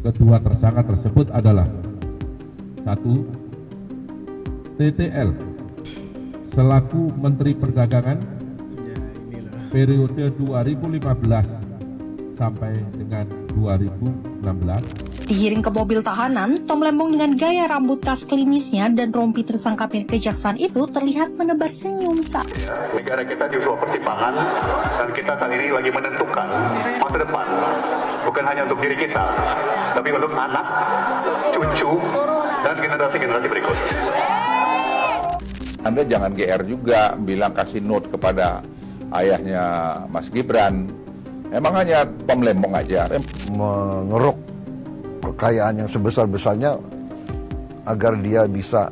Kedua tersangka tersebut adalah 1. TTL selaku Menteri Perdagangan periode 2015 sampai dengan 2016. Digiring ke mobil tahanan, Tom Lembong dengan gaya rambut khas klimisnya dan rompi tersangka pihak kejaksaan itu terlihat menebar senyum saat negara kita di sebuah persimpangan dan kita saat ini lagi menentukan masa depan, bukan hanya untuk diri kita, tapi untuk anak, cucu, dan generasi-generasi berikut. Anda jangan GR juga bilang kasih note kepada ayahnya Mas Gibran. Emang hanya Tom Lembong aja mengeruk kekayaan yang sebesar-besarnya agar dia bisa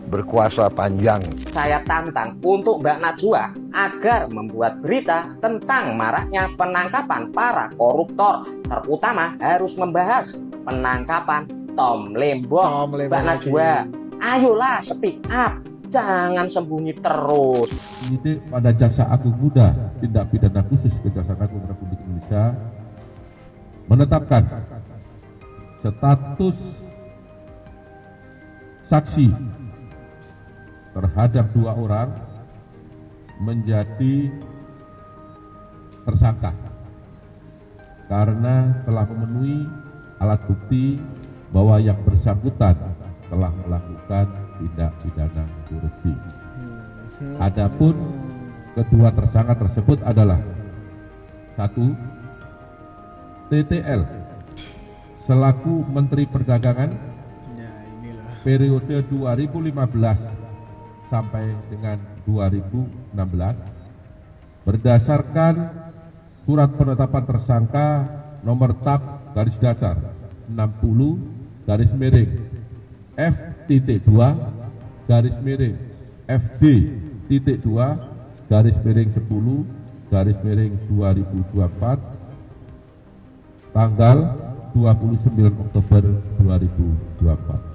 berkuasa panjang. Saya tantang untuk Mbak Najwa agar membuat berita tentang maraknya penangkapan para koruptor, terutama harus membahas penangkapan Tom Lembong. Mbak Najwa, ayolah speak up, jangan sembunyi terus. Penyidik pada Jaksa Agung Muda Tindak Pidana Khusus Kejaksaan Agung Republik Indonesia menetapkan status saksi terhadap 2 orang menjadi tersangka karena telah memenuhi alat bukti bahwa yang bersangkutan telah melakukan tindak pidana korupsi. Adapun kedua tersangka tersebut adalah 1. TTL selaku Menteri Perdagangan periode 2015 sampai dengan 2016 berdasarkan surat penetapan tersangka nomor TAP garis datar 60 garis miring F.2 garis miring FD.2 garis miring 10 garis miring 2024 tanggal 29 Oktober 2024.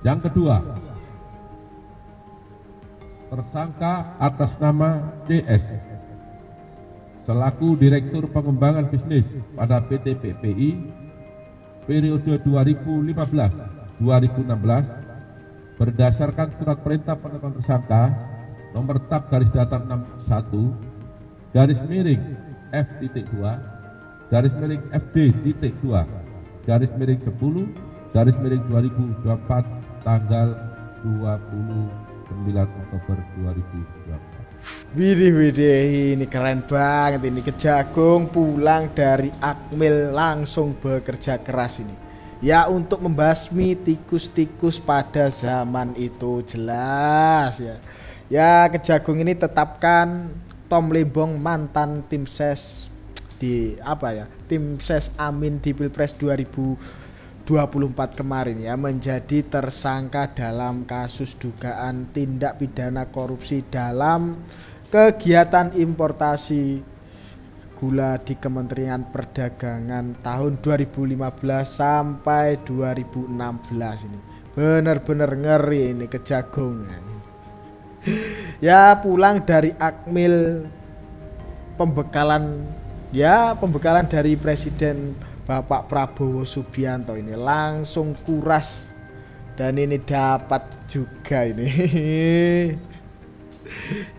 Yang kedua, tersangka atas nama CS selaku Direktur Pengembangan Bisnis pada PT PPI periode 2015-2016 berdasarkan surat perintah penetapan tersangka nomor TAP garis datar 61 garis miring F.2 garis miring FD.2 garis miring 10 garis miring 2024 tanggal 29 Oktober 2024. Widih, ini keren banget ini. Kejagung pulang dari Akmil langsung bekerja keras ini. Ya, untuk membasmi tikus-tikus pada zaman itu, jelas ya. Ya, Kejagung ini tetapkan Tom Lembong mantan tim ses di tim ses Amin di Pilpres 2024 kemarin ya, menjadi tersangka dalam kasus dugaan tindak pidana korupsi dalam kegiatan importasi gula di Kementerian Perdagangan tahun 2015 sampai 2016 ini. Bener-bener ngeri ini Kejagung. Ya, pulang dari Akmil pembekalan dari Presiden Bapak Prabowo Subianto ini langsung kuras dan ini dapat juga ini.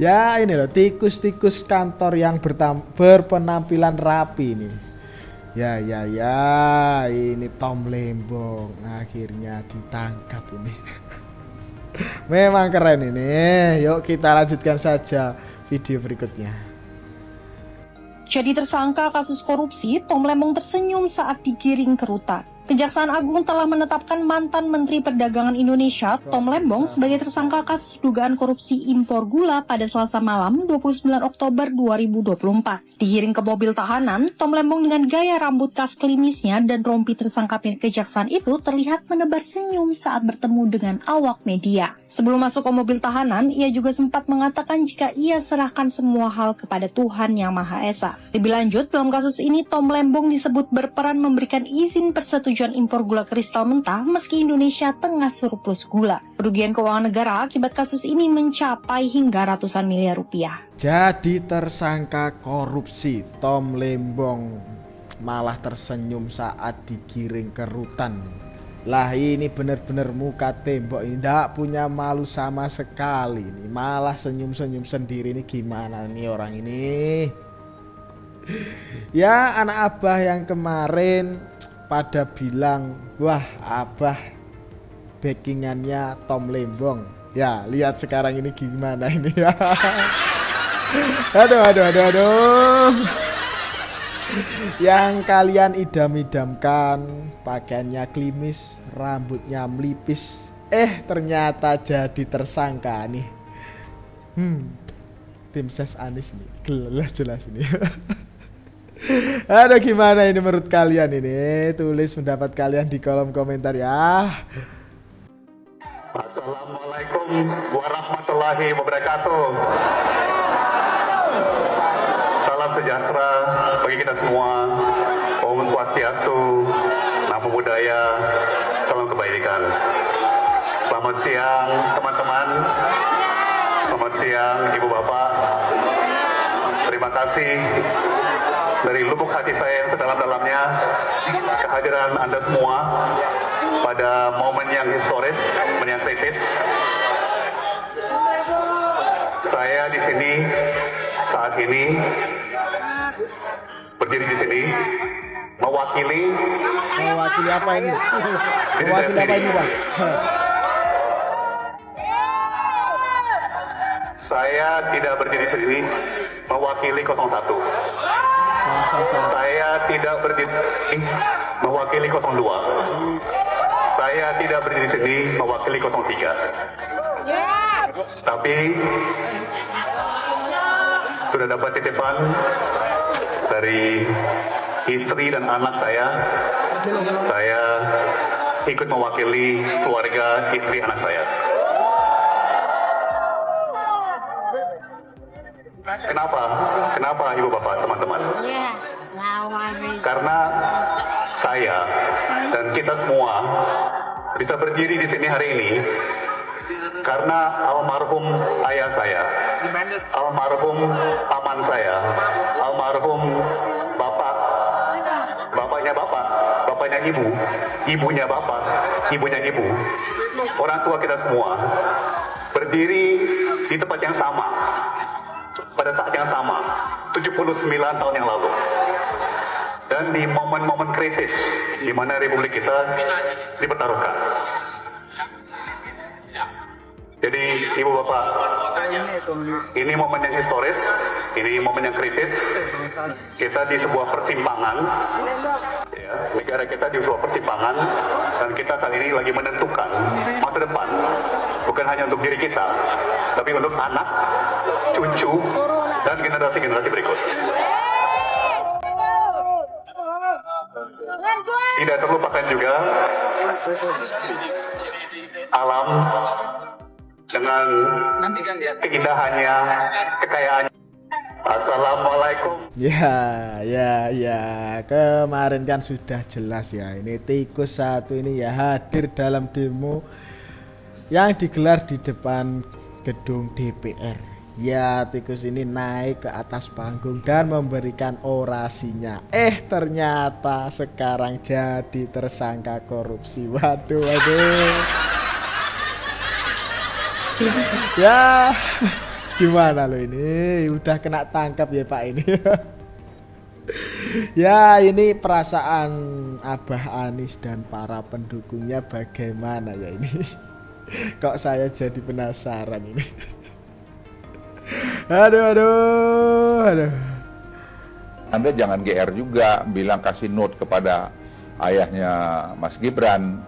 Ya, ini loh tikus-tikus kantor yang berpenampilan rapi ini. Ya, ini Tom Lembong akhirnya ditangkap ini. Memang keren ini. Yuk kita lanjutkan saja video berikutnya. Jadi tersangka kasus korupsi, Tom Lembong tersenyum saat digiring ke rutan. Kejaksaan Agung telah menetapkan mantan Menteri Perdagangan Indonesia, Tom Lembong, sebagai tersangka kasus dugaan korupsi impor gula pada Selasa malam 29 Oktober 2024. Digiring ke mobil tahanan, Tom Lembong dengan gaya rambut khas klimisnya dan rompi tersangka pihak kejaksaan itu terlihat menebar senyum saat bertemu dengan awak media. Sebelum masuk ke mobil tahanan, ia juga sempat mengatakan jika ia serahkan semua hal kepada Tuhan Yang Maha Esa. Lebih lanjut, dalam kasus ini Tom Lembong disebut berperan memberikan izin persetujuan persetujuan impor gula kristal mentah meski Indonesia tengah surplus gula. Kerugian keuangan negara akibat kasus ini mencapai hingga ratusan miliar rupiah. Jadi tersangka korupsi Tom Lembong malah tersenyum saat digiring ke rutan. Lah ini benar-benar muka tembok ini, tidak punya malu sama sekali nih. Malah senyum-senyum sendiri, ini gimana nih orang ini? Ya anak abah yang kemarin pada bilang, wah abah backingannya Tom Lembong. Ya lihat sekarang ini gimana ini ya. Aduh. Yang kalian idam-idamkan pakaiannya klimis, rambutnya melipis, ternyata jadi tersangka nih. Tim ses Anies nih, jelas ini. Aduh gimana ini menurut kalian ini? Tulis pendapat kalian di kolom komentar ya. Assalamualaikum warahmatullahi wabarakatuh. Salam sejahtera bagi kita semua. Om Swastiastu, Namo Buddhaya, salam kebaikan. Selamat siang teman-teman. Selamat siang Ibu Bapak. Terima kasih dari lubuk hati saya yang sedalam-dalamnya kehadiran Anda semua pada momen yang historis, momen yang kritis. Saya di sini saat ini berdiri di sini mewakili apa ini? Mewakili apa ini, Bang? Saya tidak berdiri sendiri mewakili 01. Saya tidak berdiri mewakili 02. Saya tidak berdiri sendiri mewakili 03. Tapi sudah dapat titipan dari istri dan anak saya ikut mewakili keluarga istri anak saya. Kenapa Ibu Bapak, teman-teman? Karena saya dan kita semua bisa berdiri di sini hari ini karena almarhum ayah saya, almarhum paman saya, almarhum bapaknya ibu, ibunya bapak, ibunya ibu, orang tua kita semua berdiri di tempat yang sama pada saat yang sama 79 tahun yang lalu. Dan di momen-momen kritis di mana Republik kita dipertaruhkan. Jadi Ibu Bapak, ini momen yang historis, ini momen yang kritis. Kita di sebuah persimpangan, ya, negara kita di sebuah persimpangan, dan kita saat ini lagi menentukan masa depan, bukan hanya untuk diri kita, tapi untuk anak, cucu, dan generasi-generasi berikut. Tidak terlupakan juga alam dengan keindahannya, kekayaannya. Assalamualaikum. Ya, kemarin kan sudah jelas ya, ini tikus satu ini ya hadir dalam demo yang digelar di depan gedung DPR. Ya, tikus ini naik ke atas panggung dan memberikan orasinya. Ternyata sekarang jadi tersangka korupsi. Waduh. Ya, gimana lo ini? Udah kena tangkap ya Pak ini. Ya, ini perasaan Abah Anies dan para pendukungnya bagaimana ya ini? Kok saya jadi penasaran ini. Aduh. Anda jangan GR juga bilang kasih note kepada ayahnya Mas Gibran.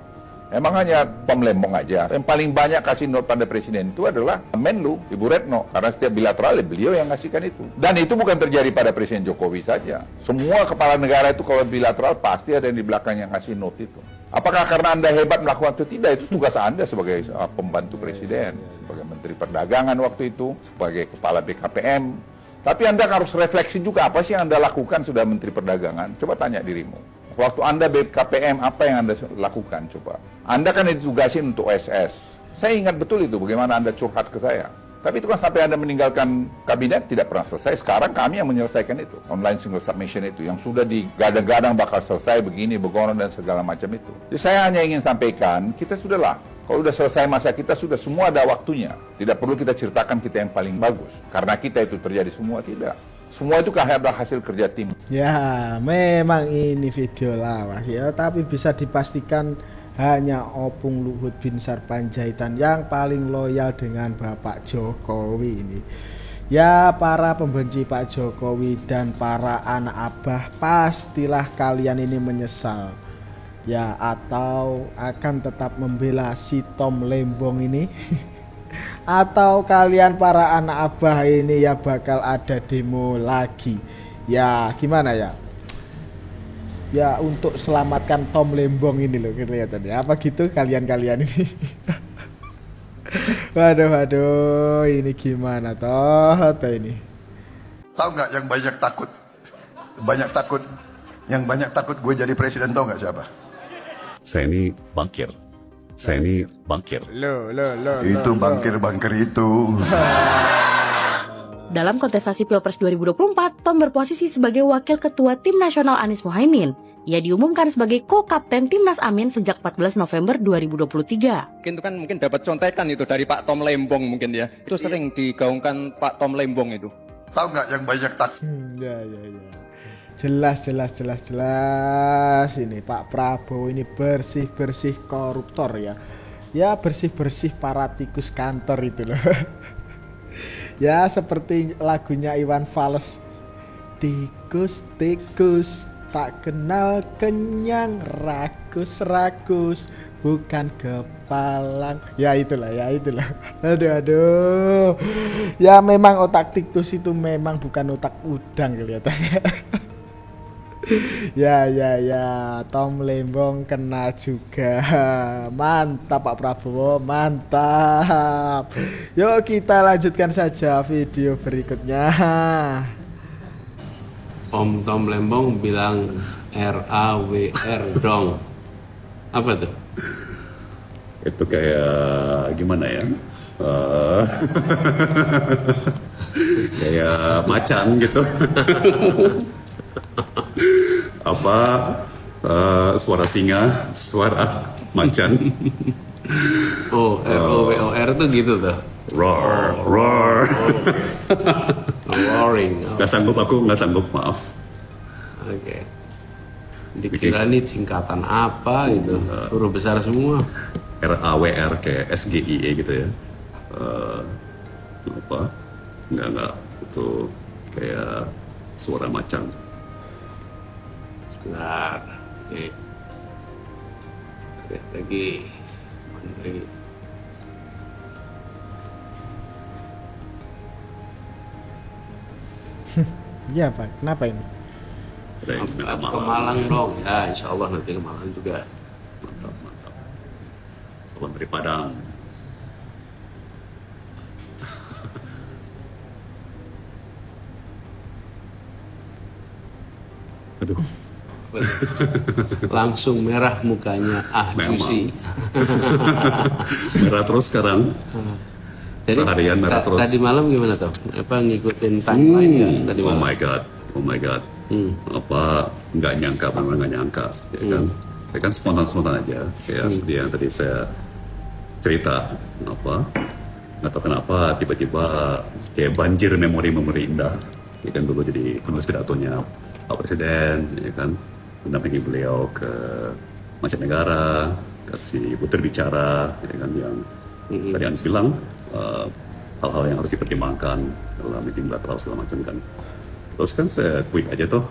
Emang hanya Tom Lembong aja. Yang paling banyak kasih note pada presiden itu adalah Menlu, Ibu Retno. Karena setiap bilateral beliau yang ngasihkan itu. Dan itu bukan terjadi pada Presiden Jokowi saja. Semua kepala negara itu kalau bilateral pasti ada yang di belakang yang ngasih note itu. Apakah karena Anda hebat melakukan itu? Tidak, itu tugas Anda sebagai pembantu presiden, sebagai Menteri Perdagangan waktu itu, sebagai Kepala BKPM. Tapi Anda harus refleksi juga, apa sih yang Anda lakukan sudah Menteri Perdagangan? Coba tanya dirimu. Waktu Anda BKPM, apa yang Anda lakukan coba? Anda kan ditugasin untuk OSS. Saya ingat betul itu, bagaimana Anda curhat ke saya. Tapi itu kan sampai Anda meninggalkan kabinet tidak pernah selesai. Sekarang kami yang menyelesaikan itu. Online single submission itu, yang sudah digadang-gadang bakal selesai begini, begono dan segala macam itu. Jadi saya hanya ingin sampaikan, kita sudahlah. Kalau sudah selesai masa kita, sudah semua ada waktunya. Tidak perlu kita ceritakan kita yang paling bagus. Karena kita itu terjadi semua, tidak. Semua itu adalah hasil kerja tim. Ya, memang ini video lawas ya, tapi bisa dipastikan hanya Opung Luhut Binsar Panjaitan yang paling loyal dengan Bapak Jokowi ini. Ya, para pembenci Pak Jokowi dan para anak abah, pastilah kalian ini menyesal. Ya, atau akan tetap membela si Tom Lembong ini. Atau kalian para anak abah ini ya bakal ada demo lagi. Ya, gimana ya? Ya, untuk selamatkan Tom Lembong ini loh kelihatannya. Apa gitu kalian-kalian ini? Waduh, ini gimana toh ini? Tahu nggak yang banyak takut? Yang banyak takut gue jadi presiden, tahu nggak siapa? Saya ini bangkir. Loh. Itu bangkir itu. Dalam kontestasi Pilpres 2024, Tom berposisi sebagai Wakil Ketua Tim Nasional Anies Mohaimin. Ia diumumkan sebagai ko-kapten Timnas Amin sejak 14 November 2023. Mungkin itu kan dapat contekan itu dari Pak Tom Lembong mungkin ya. Itu sering digaungkan Pak Tom Lembong itu. Tahu nggak yang banyak takut? Ya. Jelas ini Pak Prabowo ini bersih koruptor ya. Ya, bersih para tikus kantor itu loh. Ya, seperti lagunya Iwan Fals, tikus tak kenal kenyang, rakus bukan kepalang. Ya itulah. Aduh. Ya, memang otak tikus itu memang bukan otak udang kelihatannya. Ya, Tom Lembong kena juga. Mantap Pak Prabowo, mantap. Yuk kita lanjutkan saja video berikutnya. Om Tom Lembong bilang RAWR dong. Apa tuh? Itu kayak gimana ya? Kayak macan gitu. Suara singa, suara macan. Oh, ROWOR tuh gitu tuh. Roar. Roaring. Nggak sanggup, maaf. Oke. Dikira ini singkatan apa gitu. Huruf besar semua. RAWR kayak SGIE gitu ya. Enggak. Itu kayak suara macan. Sebentar. Oke. Lihat lagi. Mana lagi? Iya Pak, kenapa ini? Ke Malang dong. Ya, insya Allah nanti ke Malang juga. Mantap. Salam dari Padang. Aduh. Langsung merah mukanya. Juicy. Merah terus sekarang. Jadi, seharian merah terus. Tadi malam gimana tuh? Apa ngikutin timeline ya tadi malam? Oh my god. Nggak nyangka, memang nggak nyangka. Ya kan? Ya kan spontan aja. Kayak seperti yang tadi saya cerita. Nggak tahu kenapa tiba-tiba kayak banjir memori indah. Ya kan, dulu jadi penulis pidatonya Pak Presiden, ya kan, mendampingi beliau ke mancanegara, kasih butir bicara, ya kan, yang tadi Anies bilang hal-hal yang harus dipertimbangkan dalam meeting bilateral segala macam kan. Terus kan saya tweet aja tuh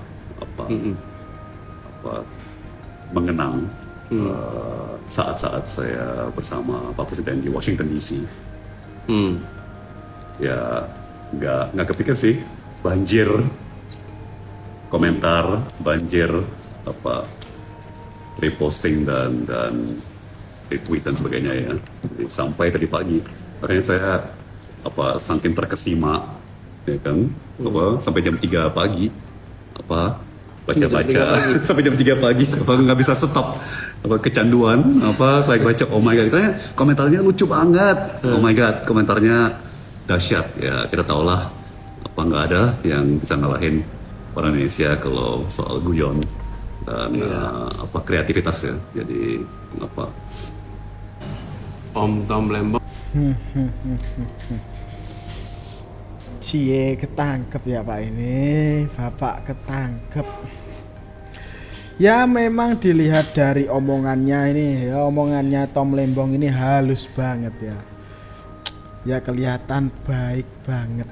mengenang saat-saat saya bersama Pak Presiden di Washington DC. Ya nggak kepikir sih, banjir komentar, banjir reposting dan retweet dan sebagainya ya. Jadi, sampai tadi pagi, makanya saya saking terkesima, ya kan, sampai jam 3 pagi baca sampai jam 3 pagi, apa nggak bisa stop, apa kecanduan, apa saya baca, oh my god, katanya komentarnya lucu banget, oh my god, komentarnya dahsyat. Ya kita tahulah apa nggak ada yang bisa ngalahin orang Indonesia kalau soal guyon dan apa kreativitas ya. Jadi apa Om Tom Lembong Cie ketangkep ya Pak ini, Bapak ketangkep. Ya memang dilihat dari omongannya ini, ya omongannya Tom Lembong ini halus banget ya. Ya kelihatan baik banget.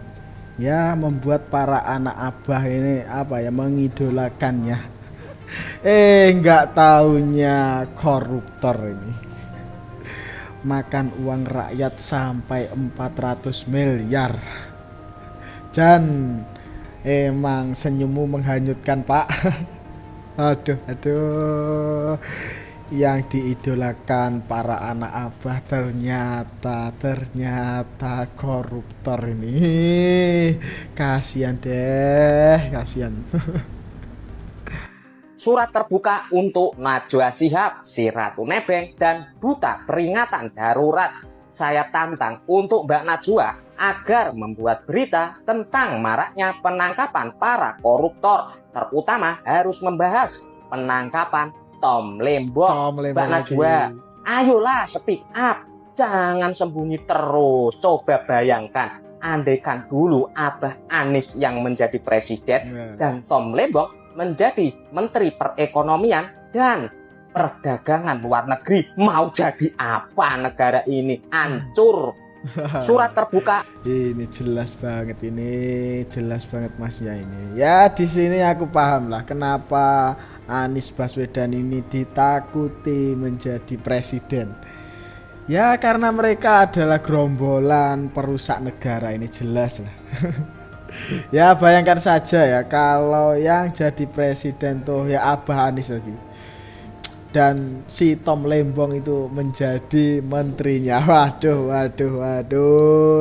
Ya membuat para anak abah ini apa ya mengidolakannya. Nggak taunya koruptor ini. Makan uang rakyat sampai 400 miliar. Jan, emang senyummu menghanyutkan Pak. Aduh, yang diidolakan para anak abah ternyata koruptor ini. Kasihan deh, kasihan. Surat terbuka untuk Najwa Shihab, si Ratu Nebeng, dan Duta Peringatan Darurat. Saya tantang untuk Mbak Najwa agar membuat berita tentang maraknya penangkapan para koruptor, terutama harus membahas penangkapan Tom Lembong. Mbak Najwa, ayolah speak up, jangan sembunyi terus. Coba bayangkan, andaikan dulu Abah Anies yang menjadi presiden dan Tom Lembong menjadi Menteri Perekonomian dan Perdagangan luar negeri, mau jadi apa negara ini? Hancur. Surat terbuka. Ini jelas banget Masnya ini. Ya di sini aku paham lah kenapa Anies Baswedan ini ditakuti menjadi presiden. Ya karena mereka adalah gerombolan perusak negara, ini jelas lah. Ya bayangkan saja ya kalau yang jadi presiden tuh ya Abah Anies tadi. Dan si Tom Lembong itu menjadi menterinya. Waduh,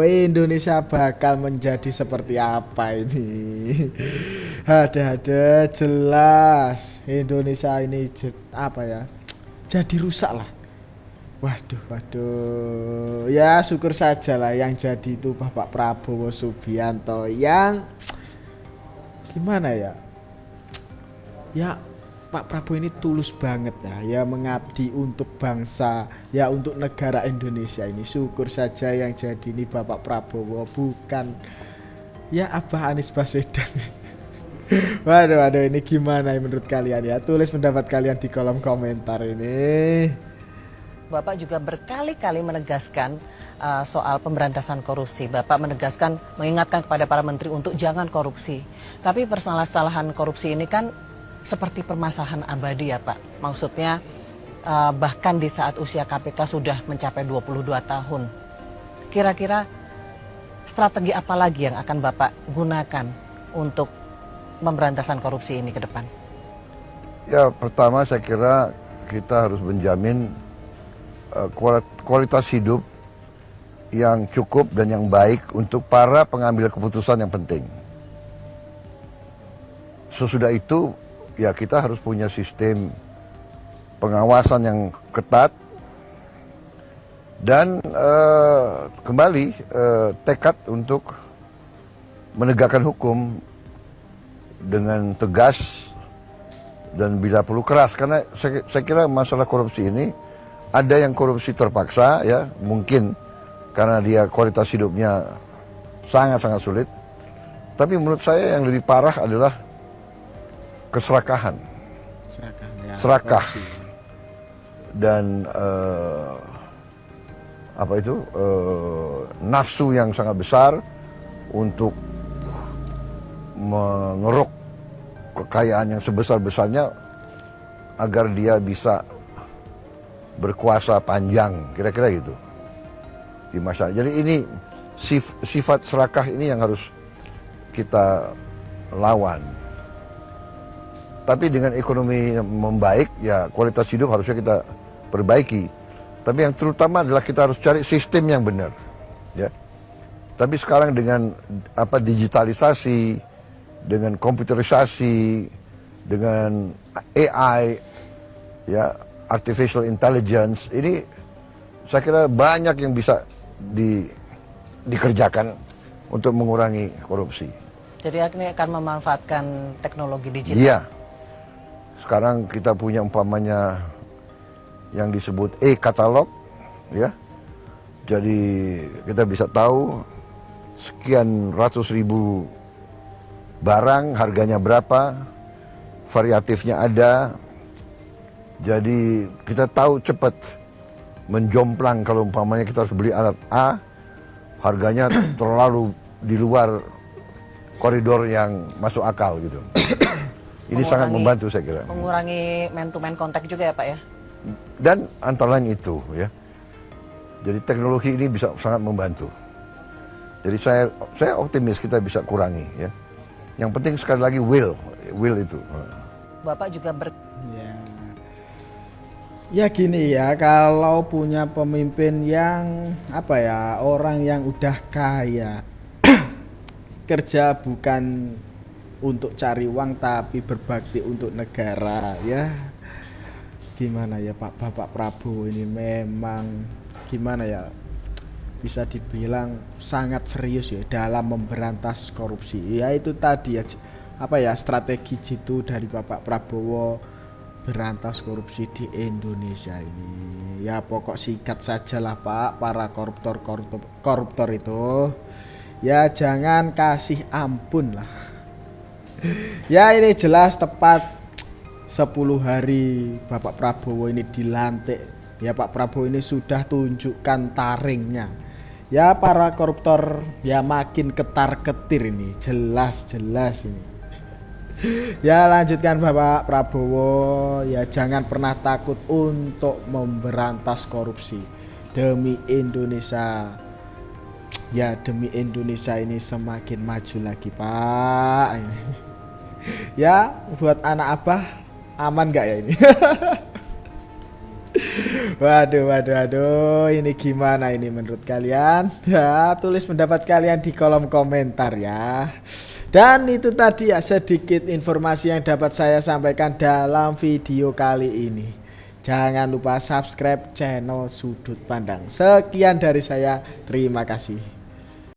Indonesia bakal menjadi seperti apa ini? Ada jelas Indonesia ini jadi rusak lah. Waduh. Ya syukur saja lah yang jadi itu Bapak Prabowo Subianto yang gimana ya? Ya Pak Prabowo ini tulus banget ya mengabdi untuk bangsa, ya untuk negara Indonesia ini. Syukur saja yang jadi ini Bapak Prabowo, bukan ya Abah Anies Baswedan. Waduh, ini gimana menurut kalian ya? Tulis pendapat kalian di kolom komentar ini. Bapak juga berkali-kali menegaskan soal pemberantasan korupsi. Bapak menegaskan, mengingatkan kepada para menteri untuk jangan korupsi. Tapi permasalahan korupsi ini kan seperti permasalahan abadi ya Pak. Maksudnya bahkan di saat usia KPK sudah mencapai 22 tahun. Kira-kira strategi apa lagi yang akan Bapak gunakan untuk pemberantasan korupsi ini ke depan? Ya pertama saya kira kita harus menjamin kualitas hidup yang cukup dan yang baik untuk para pengambil keputusan yang penting. Sesudah itu ya kita harus punya sistem pengawasan yang ketat dan kembali tekad untuk menegakkan hukum dengan tegas dan bila perlu keras, karena saya kira masalah korupsi ini ada yang korupsi terpaksa ya, mungkin karena dia kualitas hidupnya sangat-sangat sulit, tapi menurut saya yang lebih parah adalah keserakahan, serakah dan nafsu yang sangat besar untuk mengeruk kekayaan yang sebesar-besarnya agar dia bisa berkuasa panjang, kira-kira gitu di masyarakat. Jadi ini sifat serakah ini yang harus kita lawan. Tapi dengan ekonomi yang membaik, ya kualitas hidup harusnya kita perbaiki. Tapi yang terutama adalah kita harus cari sistem yang benar, ya. Tapi sekarang dengan digitalisasi, dengan komputerisasi, dengan AI, ya, artificial intelligence, ini saya kira banyak yang bisa dikerjakan untuk mengurangi korupsi. Jadi ini akan memanfaatkan teknologi digital. Iya. Sekarang kita punya umpamanya yang disebut e-katalog, ya. Jadi kita bisa tahu sekian ratus ribu barang, harganya berapa, variatifnya ada. Jadi kita tahu cepat menjomplang kalau umpamanya kita harus beli alat A, harganya terlalu di luar koridor yang masuk akal gitu. Ini sangat membantu saya kira. Mengurangi man-to-man contact juga ya Pak ya? Dan antara lain itu ya. Jadi teknologi ini bisa sangat membantu. Jadi saya optimis kita bisa kurangi ya. Yang penting sekali lagi will itu. Bapak juga Ya gini ya, kalau punya pemimpin yang apa ya, orang yang udah kaya, kerja bukan untuk cari uang tapi berbakti untuk negara ya. Gimana ya Bapak Prabowo ini memang gimana ya, bisa dibilang sangat serius ya dalam memberantas korupsi. Ya itu tadi ya, apa ya, strategi jitu dari Bapak Prabowo berantas korupsi di Indonesia ini. Ya pokok sikat sajalah Pak, para koruptor itu ya jangan kasih ampun lah. Ya ini jelas tepat 10 hari Bapak Prabowo ini dilantik. Ya Pak Prabowo ini sudah tunjukkan taringnya. Ya para koruptor ya makin ketar-ketir ini, jelas ini. Ya lanjutkan Bapak Prabowo, ya jangan pernah takut untuk memberantas korupsi demi Indonesia. Ya demi Indonesia ini semakin maju lagi Pak. Ini. Ya buat anak abah aman gak ya ini? Waduh, ini gimana ini menurut kalian? Ya tulis pendapat kalian di kolom komentar ya. Dan itu tadi ya sedikit informasi yang dapat saya sampaikan dalam video kali ini. Jangan lupa subscribe channel Sudut Pandang. Sekian dari saya, terima kasih.